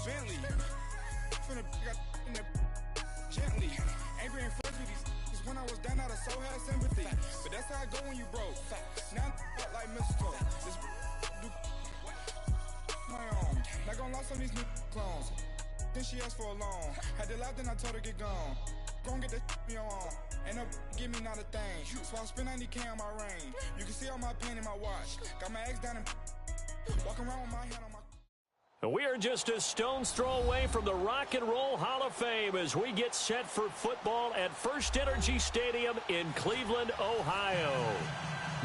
Bentley. Finna got in that gently. Ain't been friends with these cause when I was down, I so had sympathy. But that's how I go when you broke. Now I'm like mistletoe. This do my own. Not gonna lie, some of these new clones. Then she asked for a loan. Had to laugh, then I told her get gone. Gon' get that me on. Ain't no give me not a thing. So I spend 90K on my ring. You can see all my pain in my watch. Got my ex down and walking around with my hand on my. We are just a stone's throw away from the Rock and Roll Hall of Fame as we get set for football at First Energy Stadium in Cleveland, Ohio.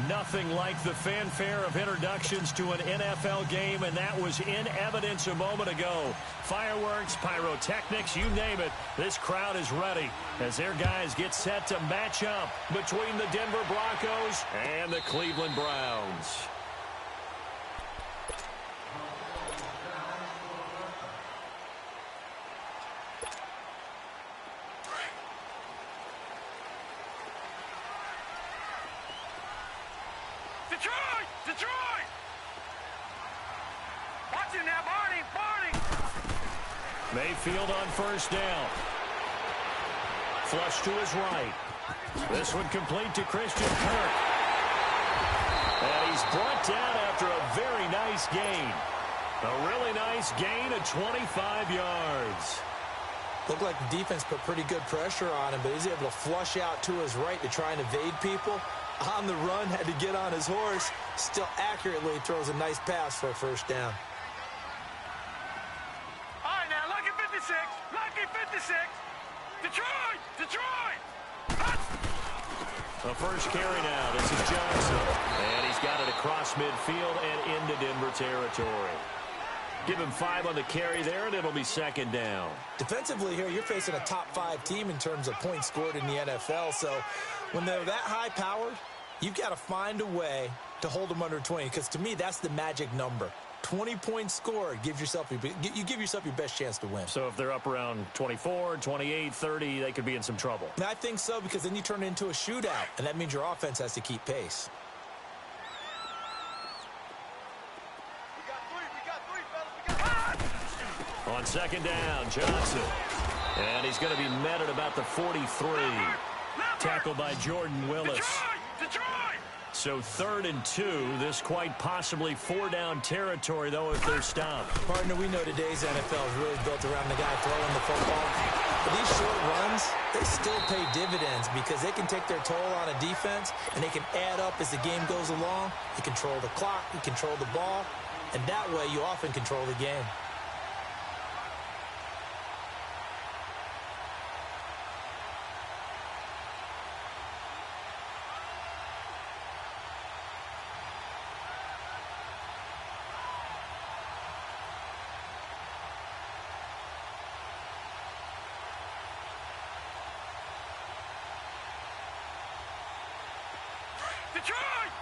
Nothing like the fanfare of introductions to an NFL game, and that was in evidence a moment ago. Fireworks, pyrotechnics, you name it. This crowd is ready as their guys get set to match up between the Denver Broncos and the Cleveland Browns. Detroit! Watching that, Barney! Mayfield on first down. Flush to his right. This one complete to Christian Kirk. And he's brought down after a very nice gain. A really nice gain of 25 yards. Looked like the defense put pretty good pressure on him, but he's able to flush out to his right to try and evade people. On the run, had to get on his horse. Still accurately throws a nice pass for a first down. All right, now, lucky 56. Lucky 56. Detroit! The first carry now. This is Johnson. And he's got it across midfield and into Denver territory. Give him 5 on the carry there, and it'll be second down. Defensively here, you're facing a top-5 team in terms of points scored in the NFL. So when they're that high-powered, you've got to find a way to hold them under 20. Because to me, that's the magic number. 20 points scored, you give yourself your best chance to win. So if they're up around 24, 28, 30, they could be in some trouble. And I think so, because then you turn it into a shootout, and that means your offense has to keep pace. On second down, Johnson. And he's going to be met at about the 43. Tackled by Jordan Willis. Detroit! So 3rd and 2. This quite possibly 4-down territory, though, if they're stopped. Partner, we know today's NFL is really built around the guy throwing the football. But these short runs, they still pay dividends because they can take their toll on a defense, and they can add up as the game goes along. You control the clock, you control the ball, and that way you often control the game.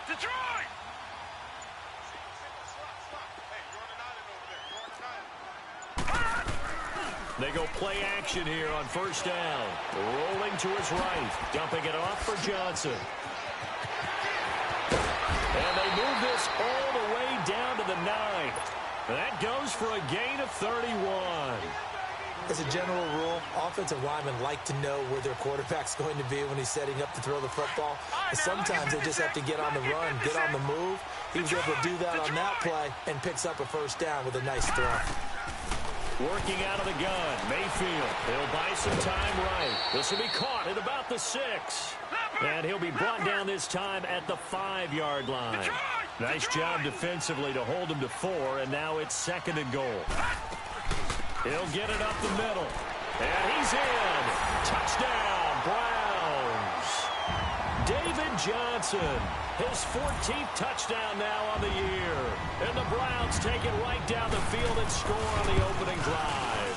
Detroit! They go play action here on first down. Rolling to his right. Dumping it off for Johnson. And they move this all the way down to the 9. That goes for a gain of 31. As a general rule, offensive linemen like to know where their quarterback's going to be when he's setting up to throw the football. And sometimes they just have to get on the run, get on the move. He was able to do that on that play and picks up a first down with a nice throw. Working out of the gun, Mayfield. He'll buy some time right. This will be caught at about the 6. And he'll be brought down this time at the 5-yard line. Nice job defensively to hold him to 4, and now it's 2nd and goal. He'll get it up the middle. And he's in. Touchdown, Browns. David Johnson, his 14th touchdown now on the year. And the Browns take it right down the field and score on the opening drive.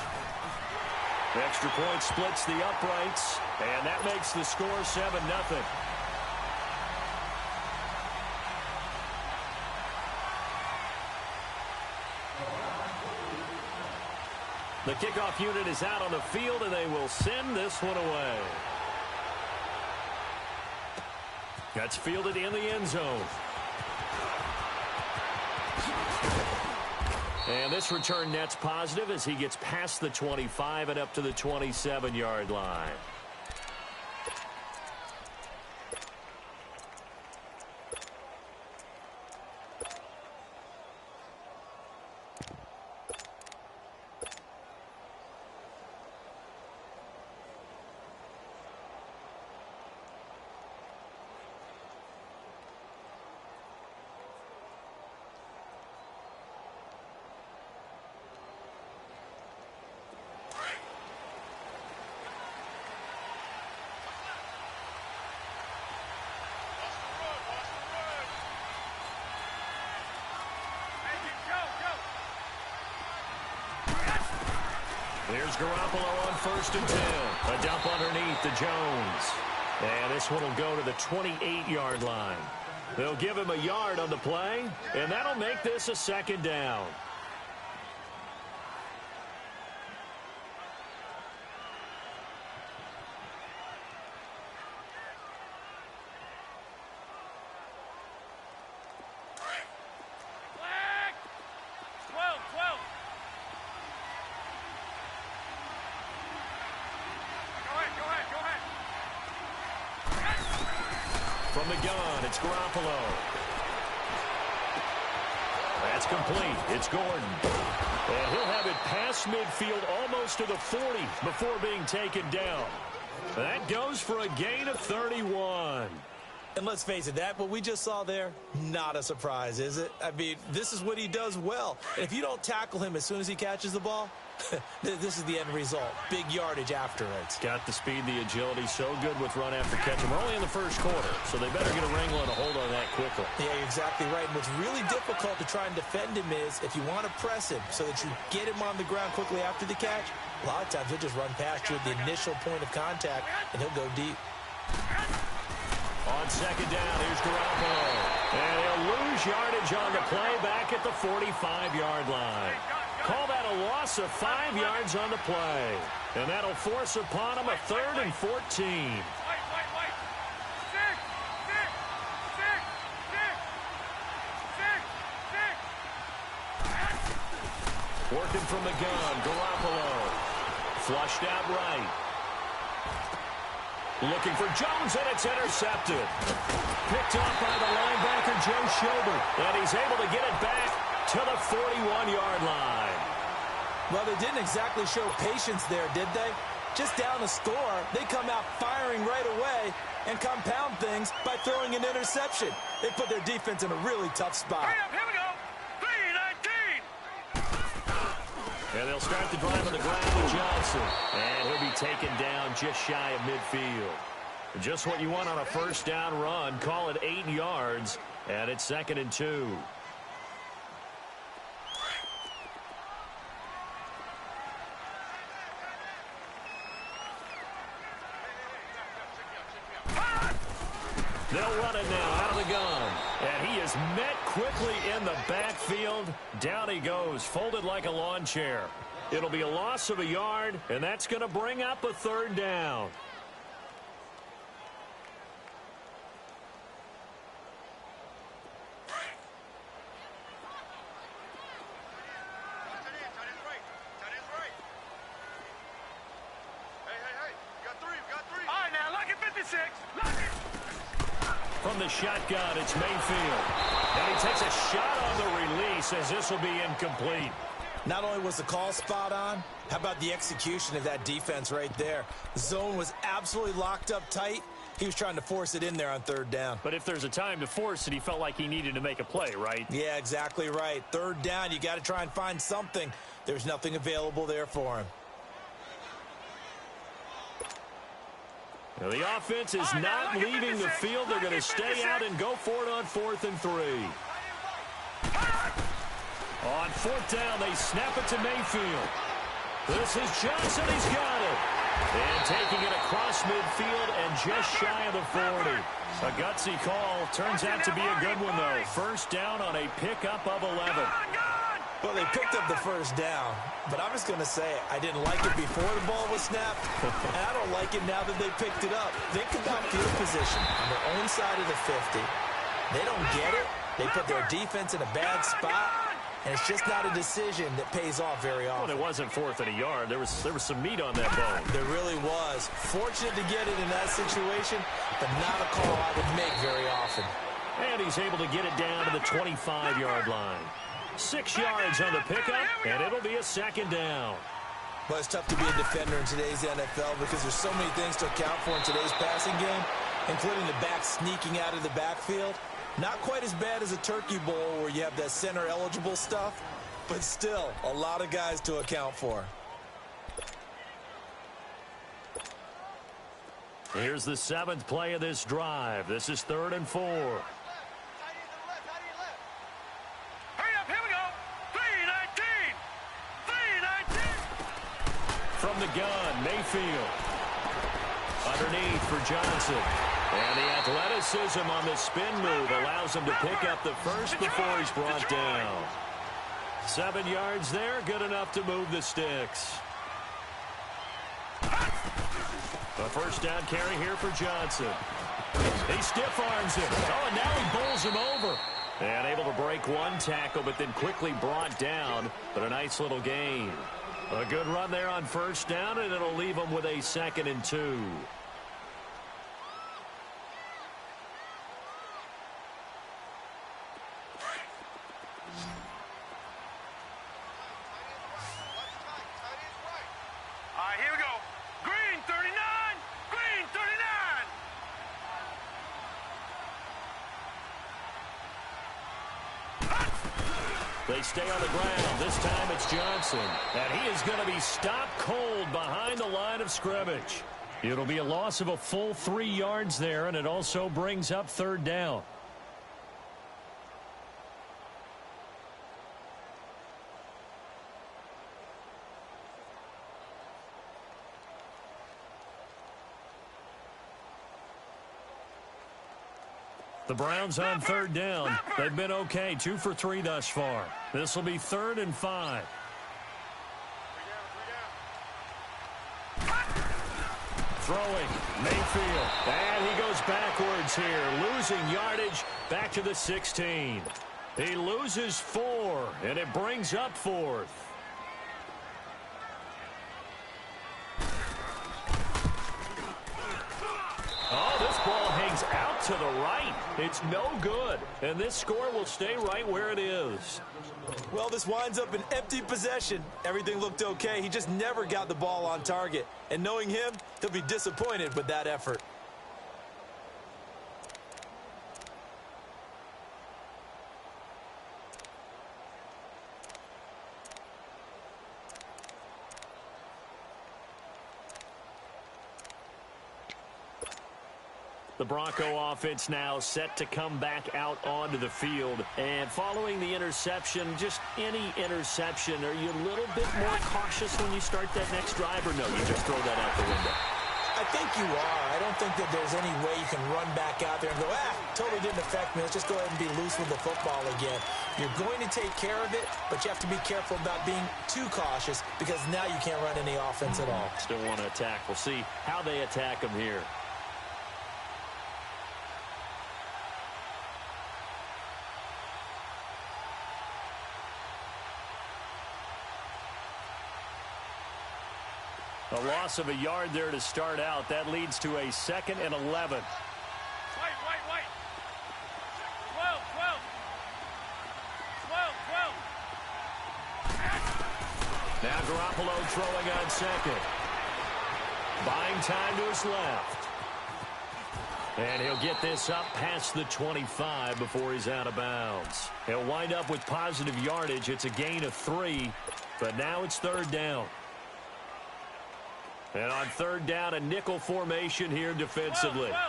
Extra point splits the uprights, and that makes the score 7-0. The kickoff unit is out on the field, and they will send this one away. That's fielded in the end zone. And this return net's positive as he gets past the 25 and up to the 27-yard line. Here's Garoppolo on 1st and 10. A dump underneath to Jones. And this one will go to the 28-yard line. They'll give him a yard on the play, and that'll make this a 2nd down. From the gun, it's Garoppolo. That's complete. It's Gordon. And he'll have it past midfield almost to the 40 before being taken down. That goes for a gain of 31. And let's face it, that what we just saw there, not a surprise, is it? I mean, this is what he does well. And if you don't tackle him as soon as he catches the ball, this is the end result. Big yardage after it. Got the speed, the agility, so good with run after catch. And we're only in the first quarter, so they better get a wrangle and a hold on that quickly. Yeah, you're exactly right. And what's really difficult to try and defend him is if you want to press him so that you get him on the ground quickly after the catch, a lot of times he'll just run past you at the initial point of contact, and he'll go deep. On 2nd down, here's Garoppolo. And he'll lose yardage on the play back at the 45-yard line. Call that a loss of 5 yards on the play. And that'll force upon him a 3rd and 14. Wait. 6. Working from the gun, Garoppolo. Flushed out right. Looking for Jones, and it's intercepted. Picked off by the linebacker, Joe Schobert. And he's able to get it back to the 41-yard line. Well, they didn't exactly show patience there, did they? Just down a score, they come out firing right away and compound things by throwing an interception. They put their defense in a really tough spot. Hurry up, here we go. 3-19. And they'll start the drive on the ground with Johnson. And he'll be taken down just shy of midfield. Just what you want on a 1st down run. Call it 8 yards, and it's 2nd and 2. They'll run it now out of the gun. And he is met quickly in the backfield. Down he goes, folded like a lawn chair. It'll be a loss of a yard, and that's going to bring up a 3rd down. From the shotgun, it's Mayfield. And he takes a shot on the release as this will be incomplete. Not only was the call spot on, how about the execution of that defense right there? The zone was absolutely locked up tight. He was trying to force it in there on 3rd down. But if there's a time to force it, he felt like he needed to make a play, right? Yeah, exactly right. 3rd down, you got to try and find something. There's nothing available there for him. Now, the offense is not leaving the field. They're going to stay out and go for it on 4th and 3. On 4th down, they snap it to Mayfield. This is Johnson. He's got it. And taking it across midfield and just shy of the 40. A gutsy call. Turns out to be a good one, though. 1st down on a pickup of 11. Well, they picked up the 1st down, but I'm just going to say I didn't like it before the ball was snapped, and I don't like it now that they picked it up. Think about field position on their own side of the 50. They don't get it. They put their defense in a bad spot. and it's just not a decision that pays off very often. Well, it wasn't 4th and a yard. There was some meat on that bone. There really was. Fortunate to get it in that situation, but not a call I would make very often. And he's able to get it down to the 25-yard line. 6 yards on the pickup, and it'll be a 2nd down. Well, it's tough to be a defender in today's NFL because there's so many things to account for in today's passing game, including the back sneaking out of the backfield. Not quite as bad as a turkey bowl where you have that center-eligible stuff, but still a lot of guys to account for. Here's the 7th play of this drive. This is 3rd and 4. Hurry up, here we go. 3-19. 3-19. From the gun, Mayfield. Underneath for Johnson. And the athleticism on the spin move allows him to pick up the first before he's brought down. 7 yards there, good enough to move the sticks. A first down carry here for Johnson. He stiff arms him. Oh, and now he bowls him over. And able to break one tackle, but then quickly brought down. But a nice little gain. A good run there on first down, and it'll leave him with a 2nd and 2. Here we go. Green 39. Green 39. They stay on the ground. This time it's Johnson. And he is going to be stopped cold behind the line of scrimmage. It'll be a loss of a full 3 yards there, and it also brings up 3rd down. The Browns on 3rd down. They've been okay, 2 for 3 thus far. This will be 3rd and 5. Throwing, Mayfield. And he goes backwards here, losing yardage back to the 16. He loses 4, and it brings up 4th. Oh, this ball hangs out to the right. It's no good. And this score will stay right where it is. Well, this winds up an empty possession. Everything looked okay. He just never got the ball on target. And knowing him, he'll be disappointed with that effort. The Bronco offense now set to come back out onto the field. And following the interception, just any interception, are you a little bit more cautious when you start that next drive, or no, you just throw that out the window? I think you are. I don't think that there's any way you can run back out there and go, totally didn't affect me. Let's just go ahead and be loose with the football again. You're going to take care of it, but you have to be careful about being too cautious because now you can't run any offense at all. Still want to attack. We'll see how they attack him here. A loss of a yard there to start out. That leads to a 2nd and 11. White. 12. 12. Now Garoppolo throwing on 2nd. Buying time to his left. And he'll get this up past the 25 before he's out of bounds. He'll wind up with positive yardage. It's a gain of 3, but now it's 3rd down. And on 3rd down, a nickel formation here defensively. 12.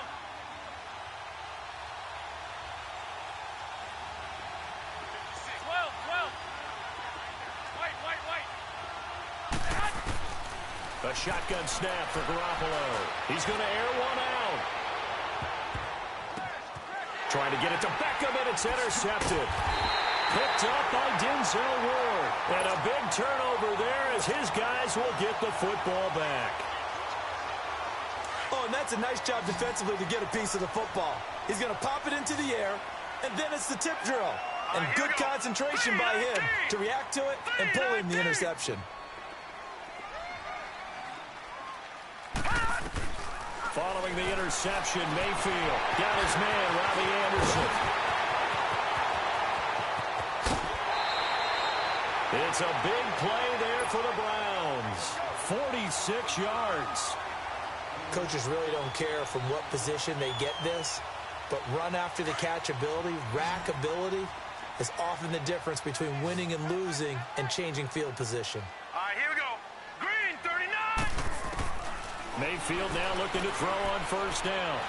A shotgun snap for Garoppolo. He's going to air one out. Trying to get it to Beckham, and it's intercepted. Picked up by Denzel Ward. And a big turnover there as his guys will get the football back. Oh, and that's a nice job defensively to get a piece of the football. He's going to pop it into the air, and then it's the tip drill. And good concentration by him to react to it and pull in the interception. Following the interception, Mayfield got his man, Robbie Anderson. It's a big play there for the Browns. 46 yards. Coaches really don't care from what position they get this, but run after the catch ability, rack ability, is often the difference between winning and losing and changing field position. All right, here we go. Green, 39. Mayfield now looking to throw on first down.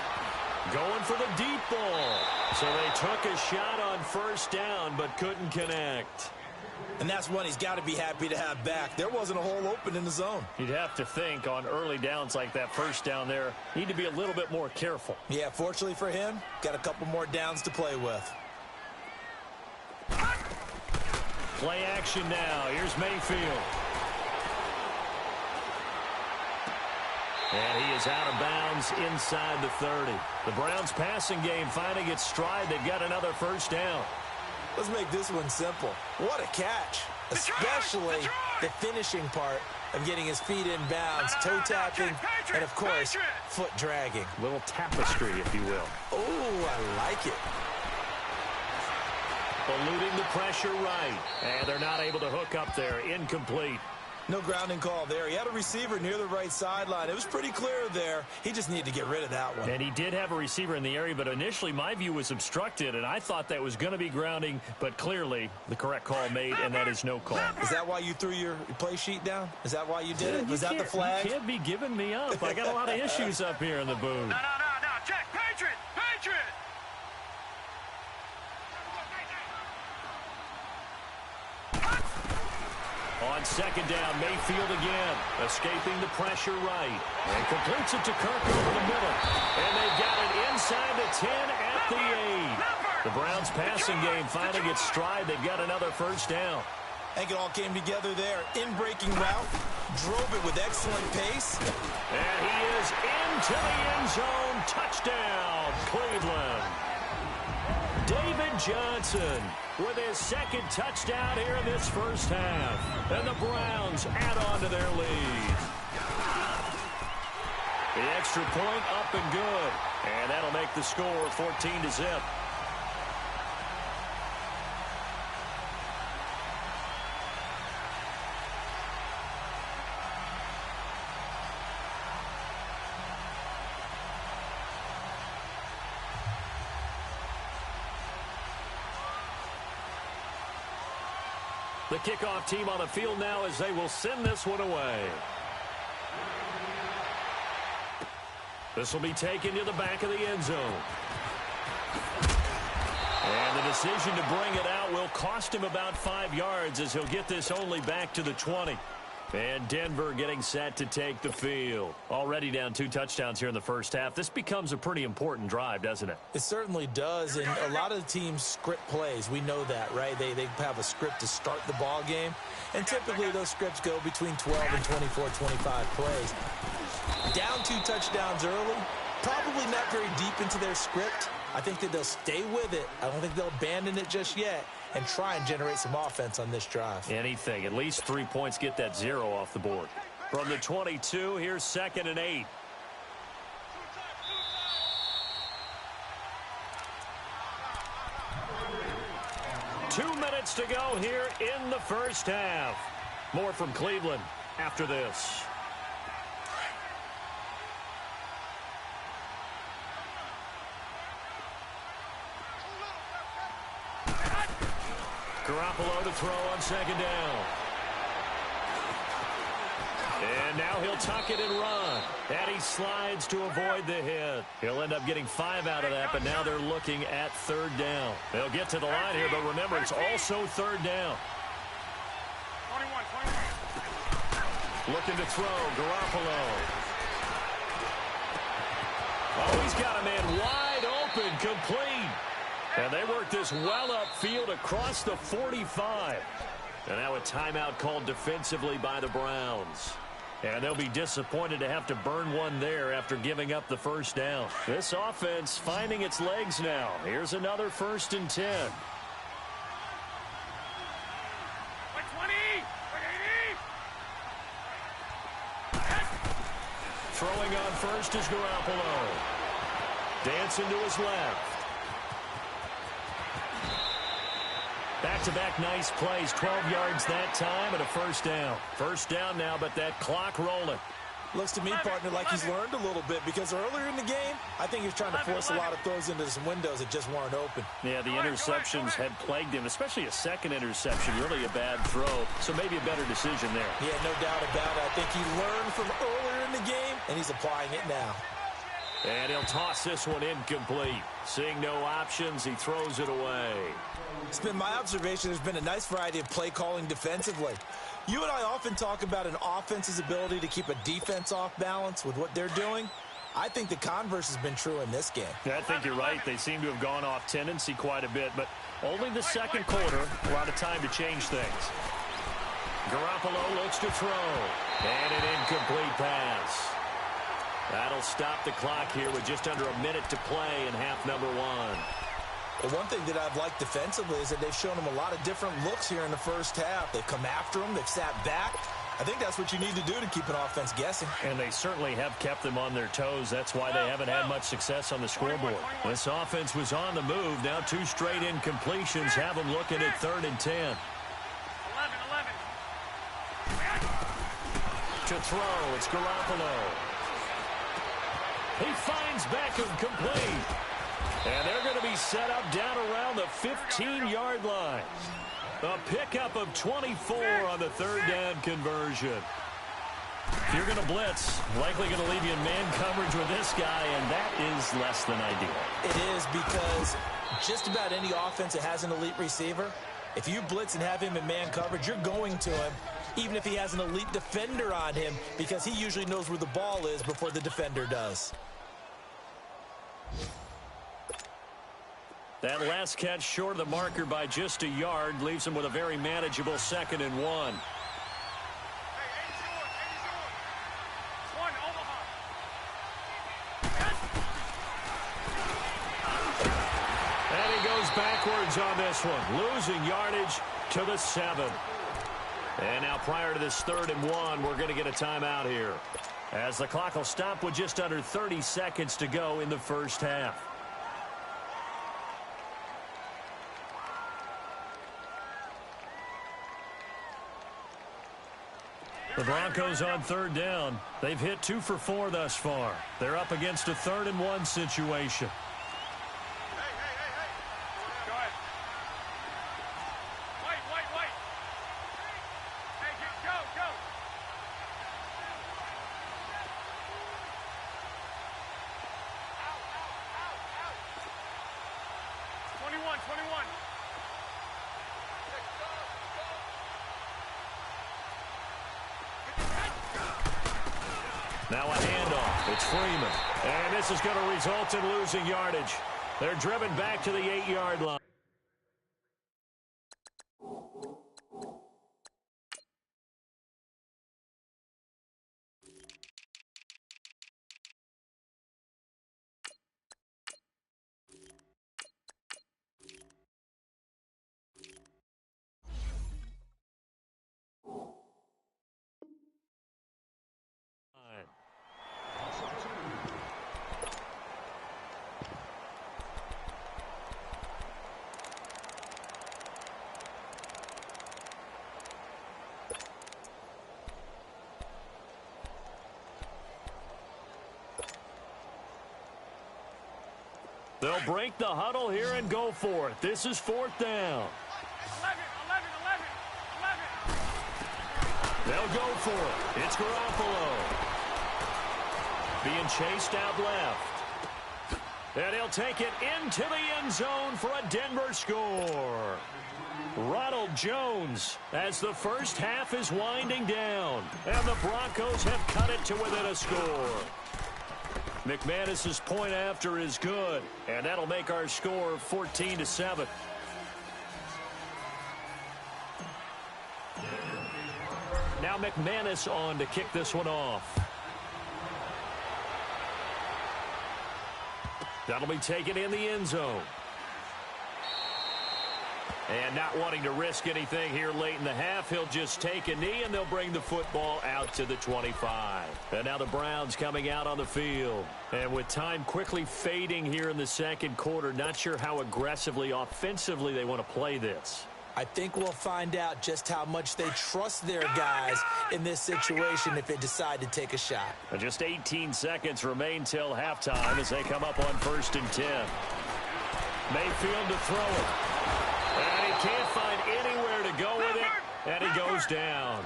Going for the deep ball. So they took a shot on first down but couldn't connect. And that's one he's got to be happy to have back. There wasn't a hole open in the zone. You'd have to think on early downs like that first down there, need to be a little bit more careful. Yeah, fortunately for him, got a couple more downs to play with. Play action now. Here's Mayfield. And he is out of bounds inside the 30. The Browns passing game finding its stride. They've got another first down. Let's make this one simple. What a catch, especially the finishing part of getting his feet in bounds, toe tapping, and of course, foot dragging. Little tapestry, if you will. Oh, I like it. Eluding the pressure right. And they're not able to hook up there. Incomplete. No grounding call there. He had a receiver near the right sideline. It was pretty clear there. He just needed to get rid of that one. And he did have a receiver in the area, but initially my view was obstructed, and I thought that was going to be grounding, but clearly the correct call made, and that is no call. Is that why you threw your play sheet down? Is that why you did it? Was that the flag? You can't be giving me up. I got a lot of issues up here in the booth. No. Check. Patriot. On second down, Mayfield again, escaping the pressure right. And completes it to Kirk over the middle. And they've got it inside the 10 at the 8. The Browns passing game finding its stride. They've got another first down. I think it all came together there. In-breaking route, drove it with excellent pace. And he is into the end zone. Touchdown, Cleveland. David Johnson with his second touchdown here in this first half. And the Browns add on to their lead. The extra point up and good. And that'll make the score 14-0. The kickoff team on the field now as they will send this one away. This will be taken to the back of the end zone. And the decision to bring it out will cost him about 5 yards as he'll get this only back to the 20. And Denver getting set to take the field. Already down 2 touchdowns here in the first half. This becomes a pretty important drive, doesn't it? It certainly does, and a lot of the teams script plays. We know that, right? They have a script to start the ball game, and typically those scripts go between 12 and 24, 25 plays. Down 2 touchdowns early, probably not very deep into their script. I think that they'll stay with it. I don't think they'll abandon it just yet and try and generate some offense on this drive. Anything. At least 3 points, get that 0 off the board. From the 22, here's 2nd and 8. Two minutes to go here in the first half. More from Cleveland after this. Garoppolo to throw on second down. And now he'll tuck it and run. And he slides to avoid the hit. He'll end up getting 5 out of that, but now they're looking at 3rd down. They'll get to the line here, but remember, it's also 3rd down. 21. Looking to throw, Garoppolo. Oh, he's got a man wide open, complete. And they work this well upfield across the 45. And now a timeout called defensively by the Browns. And they'll be disappointed to have to burn one there after giving up the first down. This offense finding its legs now. Here's another 1st and 10. Throwing on first is Garoppolo. Dancing to his left. Back-to-back nice plays, 12 yards that time and a first down. First down now, but that clock rolling. Looks to me, partner, like he's learned a little bit because earlier in the game, I think he was trying to force a lot of throws into some windows that just weren't open. Yeah, the interceptions had plagued him, especially a second interception, really a bad throw. So maybe a better decision there. Yeah, no doubt about it. I think he learned from earlier in the game, and he's applying it now. And he'll toss this one incomplete. Seeing no options, he throws it away. It's been my observation there's been a nice variety of play calling defensively. You and I often talk about an offense's ability to keep a defense off balance with what they're doing. I think the converse has been true in this game. Yeah, I think you're right. They seem to have gone off tendency quite a bit, but only the second quarter, a lot of time to change things. Garoppolo looks to throw, and an incomplete pass. That'll stop the clock here with just under a minute to play in half number one. The one thing that I've liked defensively is that they've shown him a lot of different looks here in the first half. They've come after him. They've sat back. I think that's what you need to do to keep an offense guessing. And they certainly have kept them on their toes. That's why they haven't had much success on the scoreboard. This offense was on the move. Now 2 straight incompletions have them looking at 3rd and 10. 11. To throw, it's Garoppolo. He finds Beckham complete. And they're going to be set up down around the 15-yard line. A pickup of 24 on the 3rd down conversion. If you're going to blitz, likely going to leave you in man coverage with this guy, and that is less than ideal. It is because just about any offense that has an elite receiver, if you blitz and have him in man coverage, you're going to him, even if he has an elite defender on him, because he usually knows where the ball is before the defender does. That last catch short of the marker by just a yard leaves him with a very manageable 2nd and 1. And he goes backwards on this one, losing yardage to the 7. And now prior to this 3rd and 1, we're going to get a timeout here, as the clock will stop with just under 30 seconds to go in the first half. The Broncos on 3rd down. They've hit 2 for 4 thus far. They're up against a 3rd and 1 situation. Go ahead. Wait. Hey, go. 21. Now a handoff. It's Freeman. And this is going to result in losing yardage. They're driven back to the 8-yard line. They'll break the huddle here and go for it. This is 4th down. 11. They'll go for it. It's Garoppolo. Being chased out left. And he'll take it into the end zone for a Denver score. Ronald Jones as the first half is winding down. And the Broncos have cut it to within a score. McManus's point after is good, and that'll make our score 14-7. Now McManus on to kick this one off. That'll be taken in the end zone. And not wanting to risk anything here late in the half, he'll just take a knee, and they'll bring the football out to the 25. And now the Browns coming out on the field. And with time quickly fading here in the second quarter, not sure how aggressively, offensively they want to play this. I think we'll find out just how much they trust their guys in this situation if they decide to take a shot. And just 18 seconds remain till halftime as they come up on 1st and 10. Mayfield to throw it. And he can't find anywhere to go with it, and he goes down.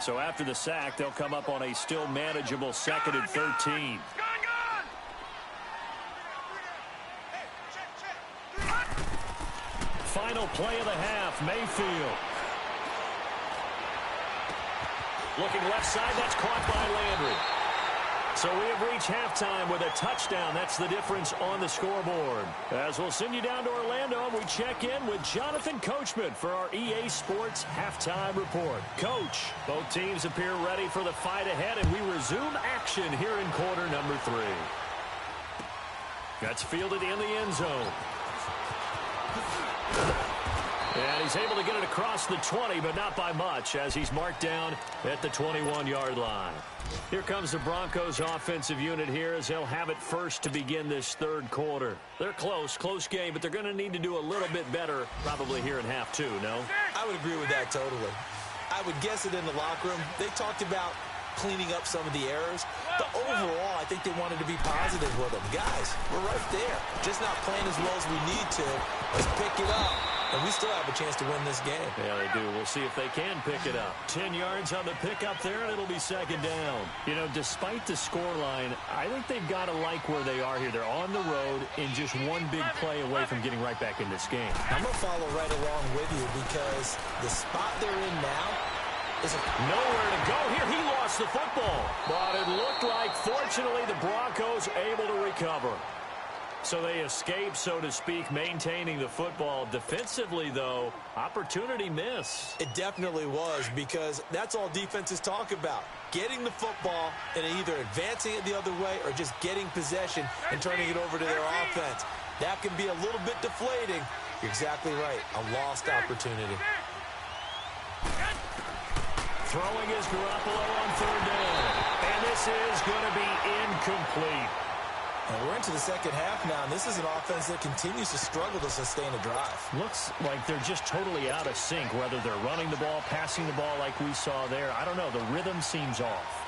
So after the sack, they'll come up on a still manageable 2nd and 13. Final play of the half, Mayfield. Looking left side, that's caught by Landry. So we have reached halftime with a touchdown. That's the difference on the scoreboard. As we'll send you down to Orlando, and we check in with Jonathan Coachman for our EA Sports Halftime Report. Coach, both teams appear ready for the fight ahead, and we resume action here in quarter number 3. That's fielded in the end zone. And he's able to get it across the 20, but not by much, as he's marked down at the 21-yard line. Here comes the Broncos offensive unit here as they'll have it first to begin this third quarter. They're close game, but they're going to need to do a little bit better probably here in half 2, no? I would agree with that totally. I would guess it in the locker room. They talked about cleaning up some of the errors, but overall, I think they wanted to be positive with them. Guys, we're right there. Just not playing as well as we need to. Let's pick it up. And we still have a chance to win this game. Yeah, they do. We'll see if they can pick it up. 10 yards on the pickup there, and it'll be 2nd down. You know, despite the scoreline, I think they've got to like where they are here. They're on the road and just one big play away from getting right back in this game. I'm going to follow right along with you because the spot they're in now is nowhere to go here. He lost the football. But it looked like, fortunately, the Broncos able to recover. So they escape, so to speak, maintaining the football. Defensively, though, opportunity miss. It definitely was, because that's all defenses talk about. Getting the football and either advancing it the other way or just getting possession and turning it over to their offense. That can be a little bit deflating. You're exactly right. A lost opportunity. Throwing is Garoppolo on 3rd down. And this is going to be incomplete. And we're into the second half now, and this is an offense that continues to struggle to sustain a drive. Looks like they're just totally out of sync, whether they're running the ball, passing the ball like we saw there. I don't know. The rhythm seems off.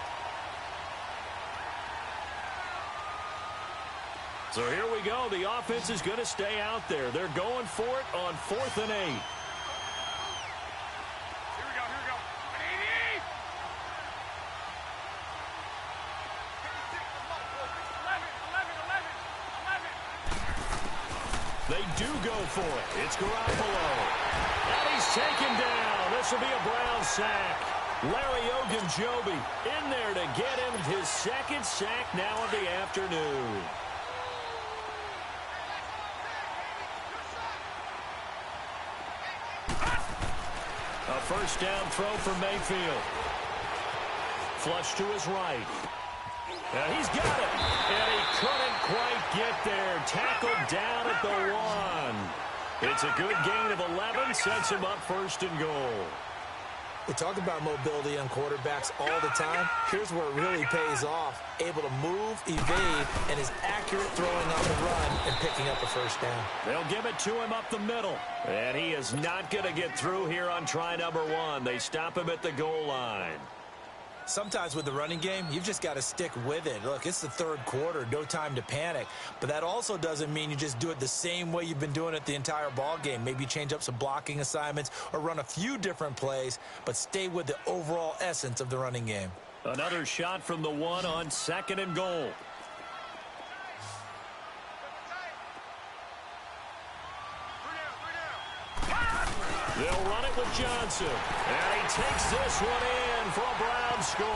So here we go. The offense is going to stay out there. They're going for it on 4th and 8. They do go for it. It's Garoppolo. And he's taken down. This will be a Brown sack. Larry Ogunjobi in there to get him his 2nd sack now of the afternoon. A 1st down throw for Mayfield. Flush to his right. And he's got it. And he couldn't quite get there. Tackled down at the 1. It's a good gain of 11. Sets him up 1st and goal. We talk about mobility on quarterbacks all the time. Here's where it really pays off. Able to move, evade, and is accurate throwing on the run and picking up a 1st down. They'll give it to him up the middle. And he is not going to get through here on try number 1. They stop him at the goal line. Sometimes with the running game, you've just got to stick with it. Look, it's the 3rd quarter, no time to panic. But that also doesn't mean you just do it the same way you've been doing it the entire ball game. Maybe change up some blocking assignments or run a few different plays, but stay with the overall essence of the running game. Another shot from the 1 on 2nd and goal. They'll run it with Johnson. And he takes this one in for a Brown score.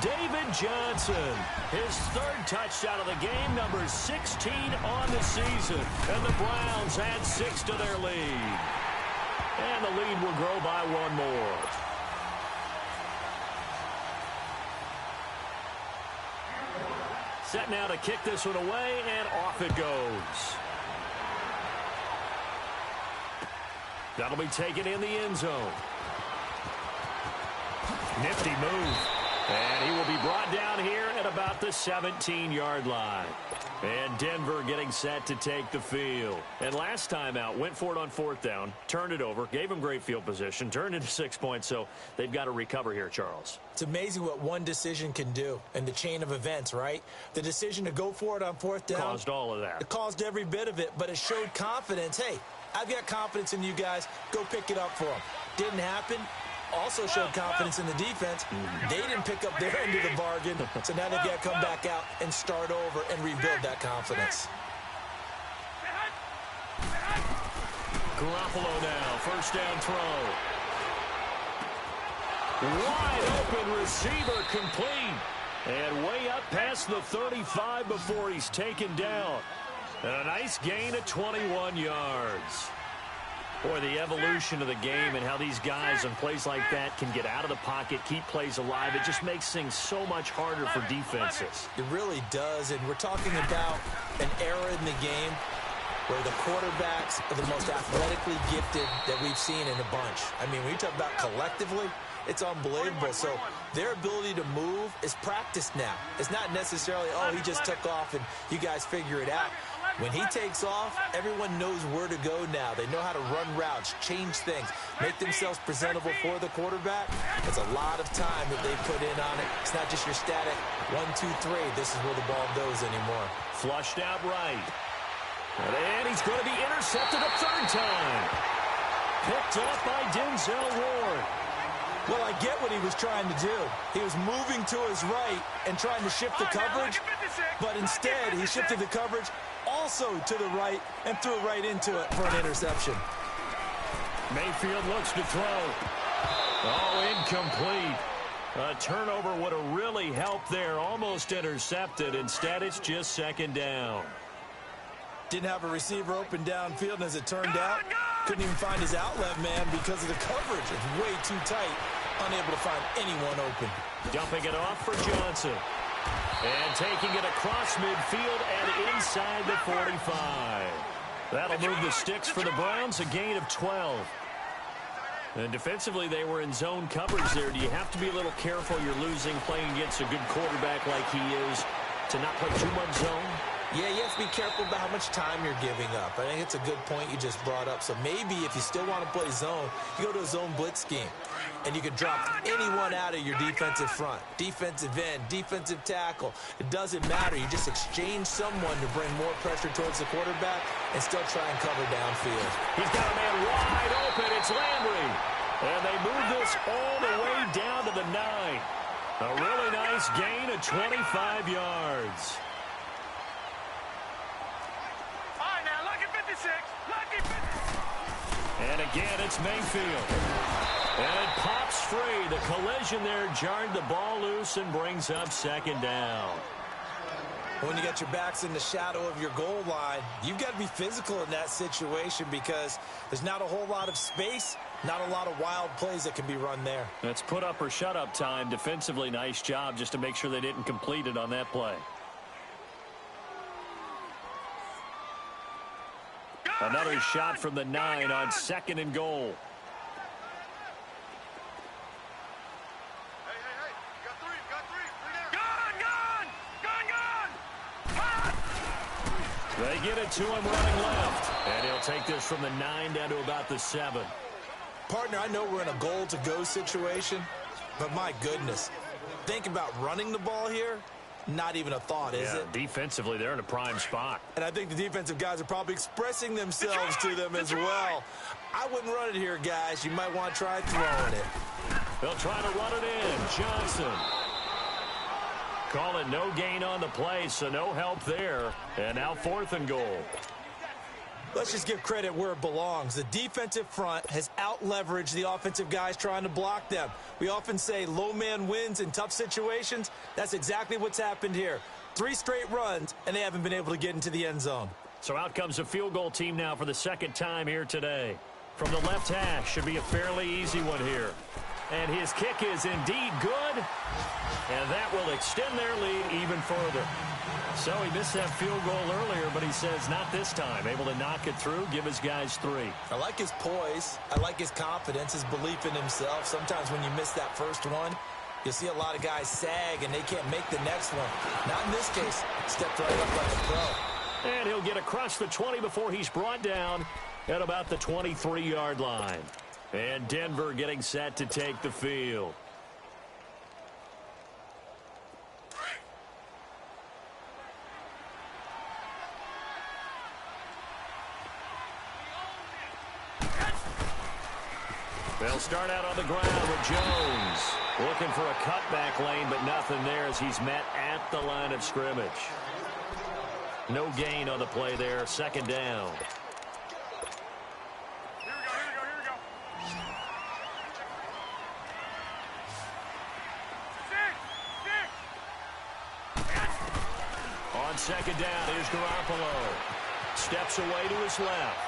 David Johnson, his 3rd touchdown of the game, number 16 on the season. And the Browns add 6 to their lead. And the lead will grow by 1 more. Set now to kick this one away, and off it goes. That'll be taken in the end zone. Nifty move. And he will be brought down here at about the 17-yard line. And Denver getting set to take the field. And last time out, went for it on 4th down, turned it over, gave him great field position, turned into 6 points, so they've got to recover here, Charles. It's amazing what one decision can do in the chain of events, right? The decision to go for it on 4th down. Caused all of that. It caused every bit of it, but it showed confidence. Hey, I've got confidence in you guys. Go pick it up for them. Didn't happen. Also showed confidence in the defense. They didn't pick up their end of the bargain, so now they've got to come back out and start over and rebuild that confidence. Garoppolo now, first down throw. Wide open receiver complete. And way up past the 35 before he's taken down. And a nice gain of 21 yards. Boy, the evolution of the game and how these guys on plays like that can get out of the pocket, keep plays alive, it just makes things so much harder for defenses. It really does, and we're talking about an era in the game where the quarterbacks are the most athletically gifted that we've seen in a bunch. I mean, when you talk about collectively, it's unbelievable. So their ability to move is practiced now. It's not necessarily, oh, he just took off and you guys figure it out. When he takes off, everyone knows where to go now. They know how to run routes, change things, make themselves presentable for the quarterback. It's a lot of time that they put in on it. It's not just your static 1, 2, 3. This is where the ball goes anymore. Flushed out right. And he's going to be intercepted a 3rd time. Picked up by Denzel Ward. Well, I get what he was trying to do. He was moving to his right and trying to shift the coverage, but instead he shifted the coverage also to the right and threw right into it for an interception. Mayfield looks to throw. Oh, incomplete. A turnover would have really helped there. Almost intercepted. Instead, it's just 2nd down. Didn't have a receiver open downfield, and as it turned out, couldn't even find his outlet man because of the coverage. It's way too tight. Unable to find anyone open. Dumping it off for Johnson. And taking it across midfield and inside the 45. That'll move the sticks for the Browns, a gain of 12. And defensively, they were in zone coverage there. Do you have to be a little careful you're losing playing against a good quarterback like he is to not play too much zone? Yeah, you have to be careful about how much time you're giving up. I think it's a good point you just brought up. So maybe if you still want to play zone, you go to a zone blitz scheme. And you can drop anyone out of your defensive front. Defensive end, defensive tackle. It doesn't matter. You just exchange someone to bring more pressure towards the quarterback and still try and cover downfield. He's got a man wide open. It's Landry. And they move this all the way down to the 9. A really nice gain of 25 yards. And again, it's Mayfield. And it pops free. The collision there jarred the ball loose and brings up 2nd down. When you got your backs in the shadow of your goal line, you've got to be physical in that situation because there's not a whole lot of space, not a lot of wild plays that can be run there. That's put up or shut up time. Defensively, nice job just to make sure they didn't complete it on that play. Another shot from the 9 on 2nd and goal. They get it to him running left. And he'll take this from the 9 down to about the 7. Partner, I know we're in a goal-to-go situation, but my goodness, think about running the ball here. Not even a thought, is it? Defensively, they're in a prime spot. And I think the defensive guys are probably expressing themselves to them as well. I wouldn't run it here, guys. You might want to try throwing it. They'll try to run it in. Johnson. Call it no gain on the play, so no help there. And now 4th and goal. Let's just give credit where it belongs. The defensive front has out-leveraged the offensive guys trying to block them. We often say low man wins in tough situations. That's exactly what's happened here. 3 straight runs, and they haven't been able to get into the end zone. So out comes a field goal team now for the 2nd time here today. From the left hash, should be a fairly easy one here. And his kick is indeed good. And that will extend their lead even further. So he missed that field goal earlier, but he says not this time. Able to knock it through, give his guys 3. I like his poise. I like his confidence, his belief in himself. Sometimes when you miss that first one, you'll see a lot of guys sag and they can't make the next one. Not in this case. Stepped right up like a pro. And he'll get across the 20 before he's brought down at about the 23-yard line. And Denver getting set to take the field. They'll start out on the ground with Jones. Looking for a cutback lane, but nothing there as he's met at the line of scrimmage. No gain on the play there. Second down. Here we go. On second down, here's Garoppolo. Steps away to his left.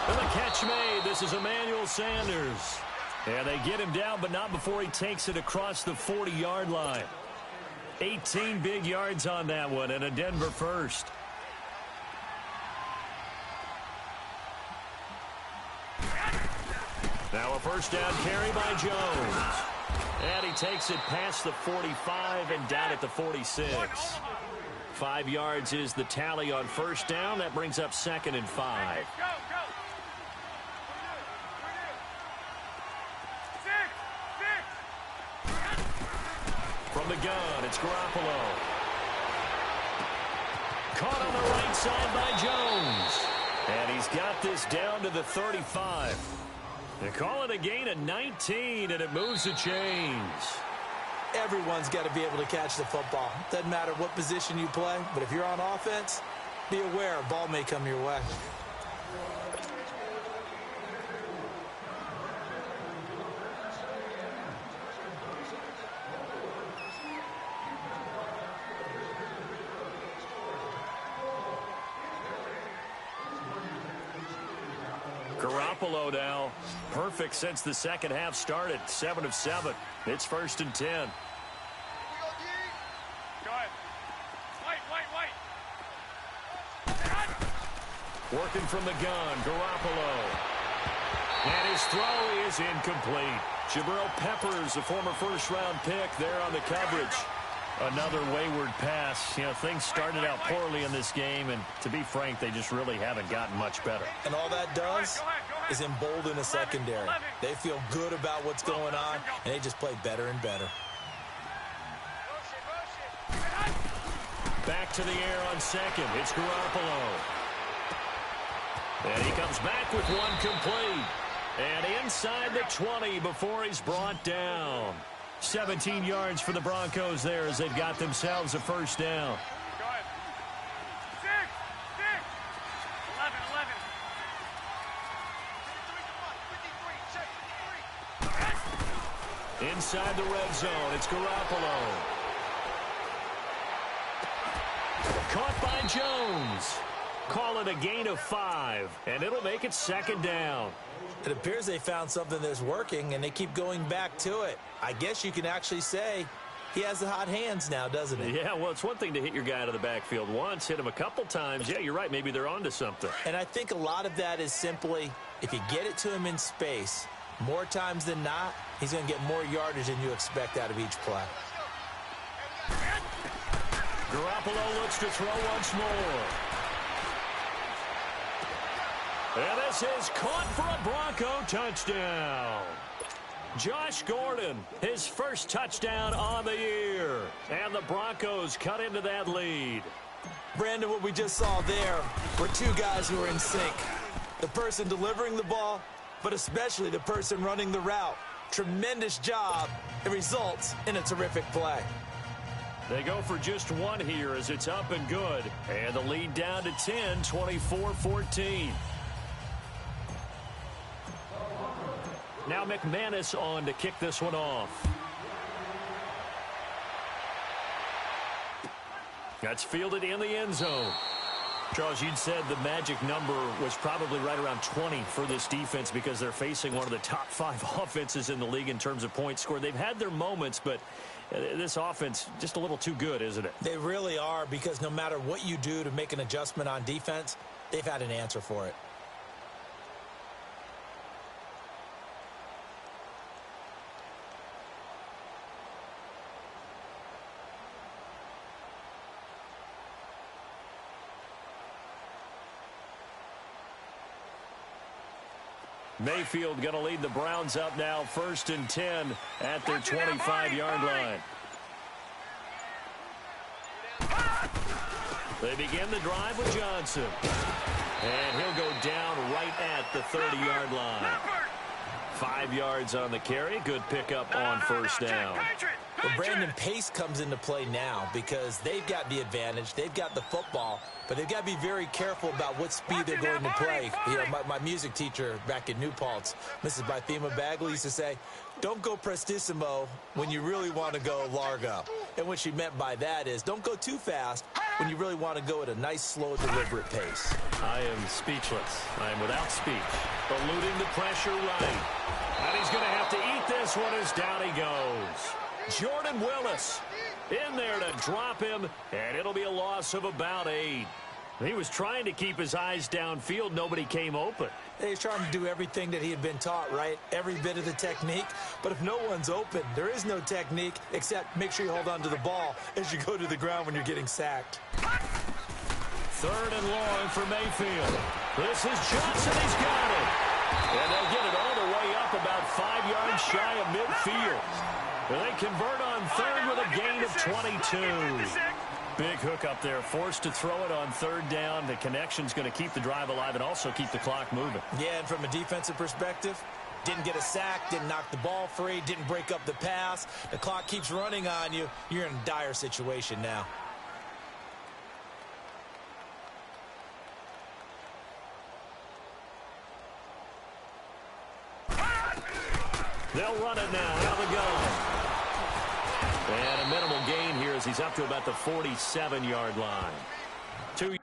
And the catch made. This is Emmanuel Sanders. And they get him down, but not before he takes it across the 40-yard line. 18 big yards on that one, and a Denver first. Now a first down carry by Jones. And he takes it past the 45 and down at the 46. 5 yards is the tally on first down. That brings up 2nd and 5. Go. From the gun, it's Garoppolo. Caught on the right side by Jones. And he's got this down to the 35. They call it a gain of 19, and it moves the chains. Everyone's got to be able to catch the football. Doesn't matter what position you play, but if you're on offense, be aware a ball may come your way. Garoppolo now, perfect since the second half started. 7 of 7. It's 1st and 10. Go ahead. Wait. Working from the gun, Garoppolo. And his throw is incomplete. Jabril Peppers, a former first-round pick, there on the coverage. Another wayward pass. You know, things started out poorly in this game, and to be frank, they just really haven't gotten much better. And all that does is embolden a secondary. They feel good about what's going on, and they just play better and better. Back to the air on second. It's Garoppolo. And he comes back with one complete. And inside the 20 before he's brought down. 17 yards for the Broncos there as they've got themselves a first down. Go ahead. 6. 11. Inside the red zone, it's Garoppolo. Caught by Jones. Call it a gain of 5, and it'll make it 2nd down. It appears they found something that's working, and they keep going back to it. I guess you can actually say he has the hot hands now, doesn't he? Yeah, well, it's one thing to hit your guy out of the backfield once, hit him a couple times. Yeah, you're right. Maybe they're onto something. And I think a lot of that is simply if you get it to him in space, more times than not, he's going to get more yardage than you expect out of each play. Garoppolo looks to throw once more. And this is caught for a Bronco touchdown. Josh Gordon, his first touchdown on the year. And the Broncos cut into that lead. Brandon, what we just saw there were two guys who were in sync. The person delivering the ball, but especially the person running the route. Tremendous job. It results in a terrific play. They go for just one here as it's up and good. And the lead down to 10, 24-14. Now McManus on to kick this one off. That's fielded in the end zone. Charles, you'd said the magic number was probably right around 20 for this defense because they're facing one of the top 5 offenses in the league in terms of points scored. They've had their moments, but this offense just a little too good, isn't it? They really are, because no matter what you do to make an adjustment on defense, they've had an answer for it. Mayfield going to lead the Browns up now, 1st and 10 at their 25-yard line. They begin the drive with Johnson. And he'll go down right at the 30-yard line. 5 yards on the carry. Good pickup on first down. Well, Brandon, pace comes into play now because they've got the advantage. They've got the football, but they've got to be very careful about what speed they're going to play. You know, my music teacher back in New Paltz, Mrs. Bythema Bagley, used to say, don't go prestissimo when you really want to go largo. And what she meant by that is don't go too fast when you really want to go at a nice, slow, deliberate pace. I am speechless. I am without speech. Eluding the pressure right. And he's going to have to eat this one as down he goes. Jordan Willis in there to drop him, and it'll be a loss of about 8. He was trying to keep his eyes downfield. Nobody came open. He's trying to do everything that he had been taught, right? Every bit of the technique. But if no one's open, there is no technique except make sure you hold on to the ball as you go to the ground when you're getting sacked. 3rd and long for Mayfield. This is Johnson. He's got it. And they'll get it all the way up about 5 yards shy of midfield. And they convert on 3rd with a gain of 22. Big hook up there, forced to throw it on 3rd down. The connection's going to keep the drive alive and also keep the clock moving. Yeah, and from a defensive perspective, didn't get a sack, didn't knock the ball free, didn't break up the pass. The clock keeps running on you. You're in a dire situation now. They'll run it now out of the gun. And a minimal gain here as he's up to about the 47-yard line. 2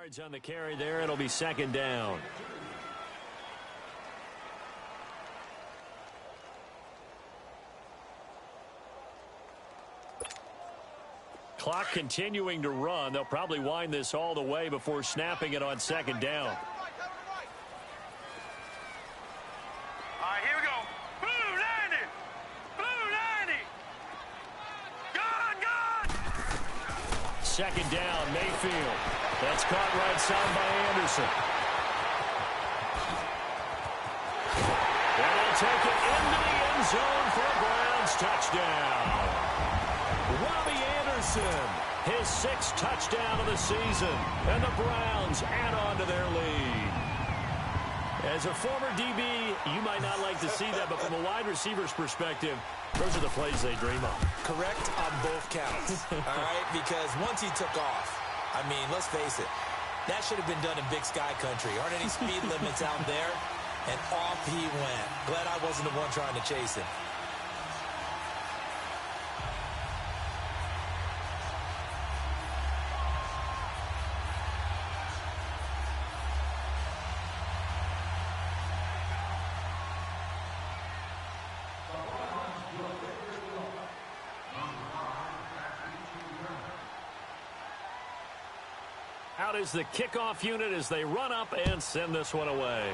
yards on the carry there. It'll be 2nd down. Clock continuing to run. They'll probably wind this all the way before snapping it on 2nd down. All right, here we go. Blue 90. Blue 90. Gone. 2nd down, Mayfield. That's caught right side by Anderson. And they'll take it into the end zone for a Browns touchdown. Robbie Anderson, his 6th touchdown of the season, and the Browns add on to their lead. As a former DB, you might not like to see that, but from a wide receiver's perspective, those are the plays they dream of. Correct on both counts, all right? Because once he took off, I mean, let's face it, that should have been done in Big Sky Country. Aren't any speed limits out there? And off he went. Glad I wasn't the one trying to chase him. Out is the kickoff unit as they run up and send this one away.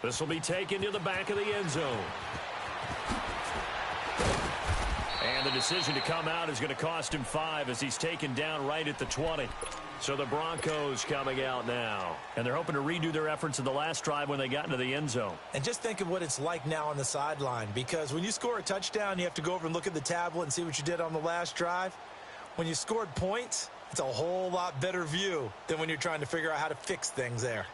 This will be taken to the back of the end zone. And And the decision to come out is going to cost him 5 as he's taken down right at the 20. So the Broncos coming out now. And they're hoping to redo their efforts in the last drive when they got into the end zone. And just think of what it's like now on the sideline, because when you score a touchdown, you have to go over and look at the tablet and see what you did on the last drive. When you scored points, it's a whole lot better view than when you're trying to figure out how to fix things there.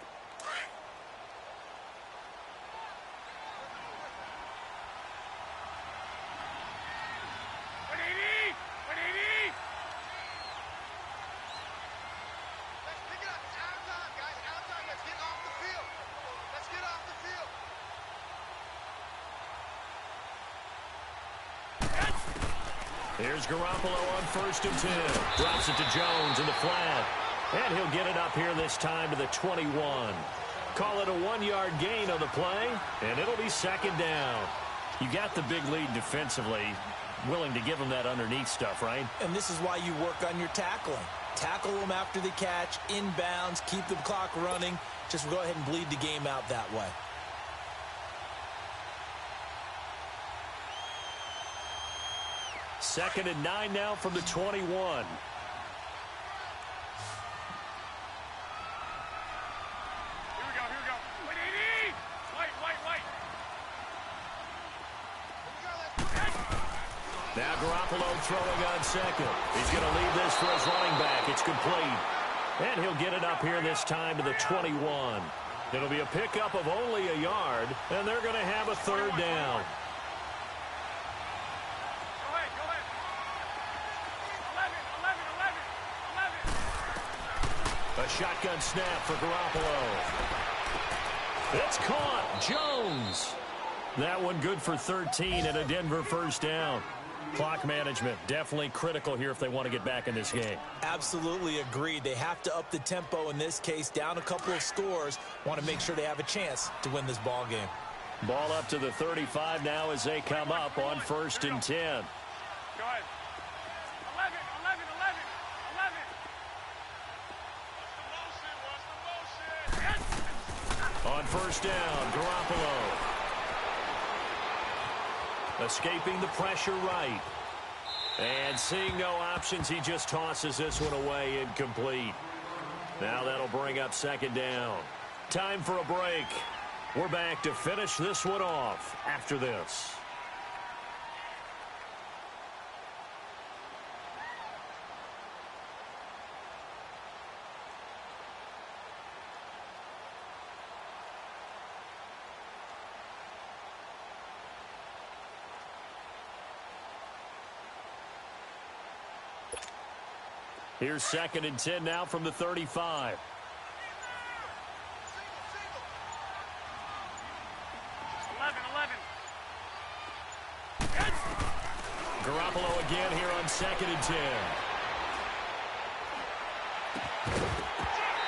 Here's Garoppolo on 1st and 10. Drops it to Jones in the flat. And he'll get it up here this time to the 21. Call it a 1-yard gain on the play, and it'll be 2nd down. You got the big lead defensively, willing to give them that underneath stuff, right? And this is why you work on your tackling. Tackle them after the catch, inbounds, keep the clock running. Just go ahead and bleed the game out that way. Second and 9 now from the 21. Here we go, here we go. Wait, Edie! Wait. Now Garoppolo throwing on 2nd. He's going to leave this for his running back. It's complete. And he'll get it up here this time to the 21. It'll be a pickup of only a yard, and they're going to have a 3rd down. A shotgun snap for Garoppolo. It's caught. Jones. That one good for 13 and a Denver 1st down. Clock management definitely critical here if they want to get back in this game. Absolutely agreed. They have to up the tempo in this case, down a couple of scores. Want to make sure they have a chance to win this ball game. Ball up to the 35 now as they come up on 1st and 10. Go ahead. 11. On 1st down, Garoppolo. Escaping the pressure right. And seeing no options, he just tosses this one away incomplete. Now that'll bring up 2nd down. Time for a break. We're back to finish this one off after this. Here's 2nd and 10 now from the 35. Garoppolo again here on 2nd and 10.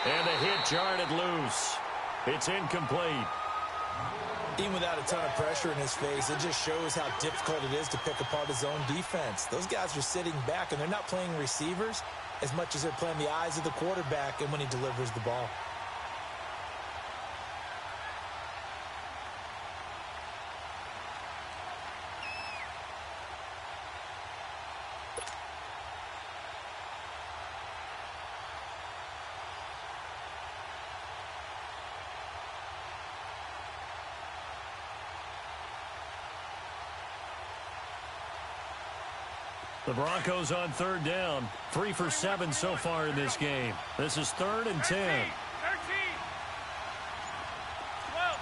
And the hit jarred it loose. It's incomplete. Even without a ton of pressure in his face, it just shows how difficult it is to pick apart his own defense. Those guys are sitting back, and they're not playing receivers as much as they're playing the eyes of the quarterback and when he delivers the ball. The Broncos on 3rd down. 3 for 7 so far in this game. This is 3rd and 10. 13. 12.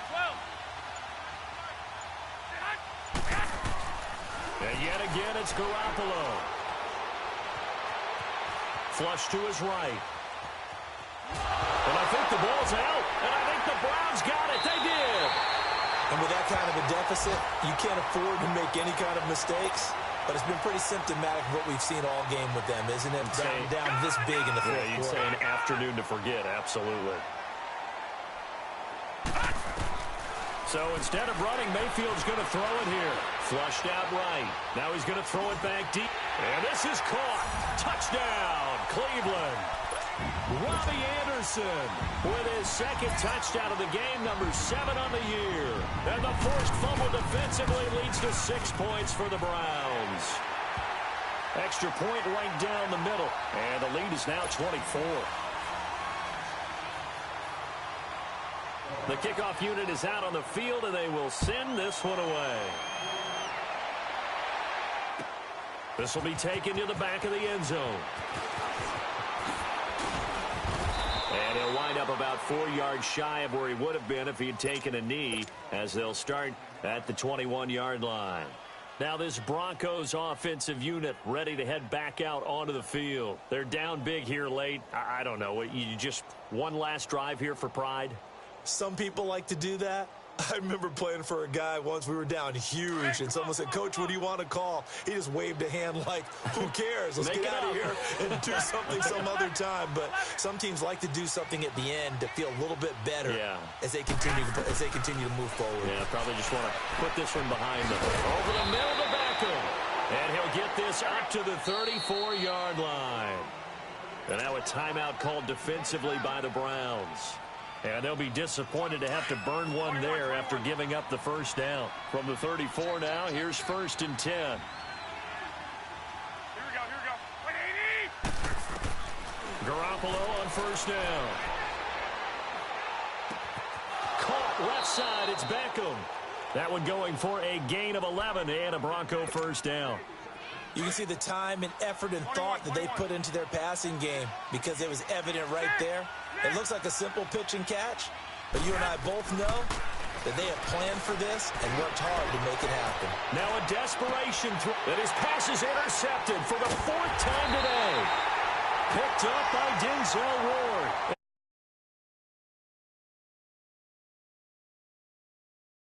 And yet again, it's Garoppolo. Flush to his right. And I think the ball's out. And I think the Browns got it. They did. And with that kind of a deficit, you can't afford to make any kind of mistakes. But it's been pretty symptomatic of what we've seen all game with them, isn't it? Down this big in the fourth quarter. You'd say an afternoon to forget, absolutely. So instead of running, Mayfield's going to throw it here. Flushed out right. Now he's going to throw it back deep. And this is caught. Touchdown, Cleveland. Robbie Anderson with his 2nd touchdown of the game, number 7 on the year. And the forced fumble defensively leads to 6 points for the Browns. Extra point right down the middle. And the lead is now 24. The kickoff unit is out on the field, and they will send this one away. This will be taken to the back of the end zone. And he'll wind up about 4 yards shy of where he would have been if he had taken a knee, as they'll start at the 21-yard line. Now this Broncos offensive unit ready to head back out onto the field. They're down big here late. I don't know. You just one last drive here for pride? Some people like to do that. I remember playing for a guy once. We were down huge, and someone said, "Coach, what do you want to call?" He just waved a hand like, "Who cares? Let's get out of here and do something some other time." But some teams like to do something at the end to feel a little bit better as they continue to move forward. Yeah, probably just want to put this one behind them. Over the middle to Beckham, and he'll get this up to the 34-yard line. And now a timeout called defensively by the Browns. And they'll be disappointed to have to burn one there after giving up the first down. From the 34 now, here's 1st and 10. Here we go. 180! Garoppolo on 1st down. Caught left side, it's Beckham. That one going for a gain of 11 and a Bronco 1st down. You can see the time and effort and thought that they put into their passing game because it was evident right there. It looks like a simple pitch and catch, but you and I both know that they have planned for this and worked hard to make it happen. Now a desperation throw, and his pass is intercepted for the 4th time today. Picked up by Denzel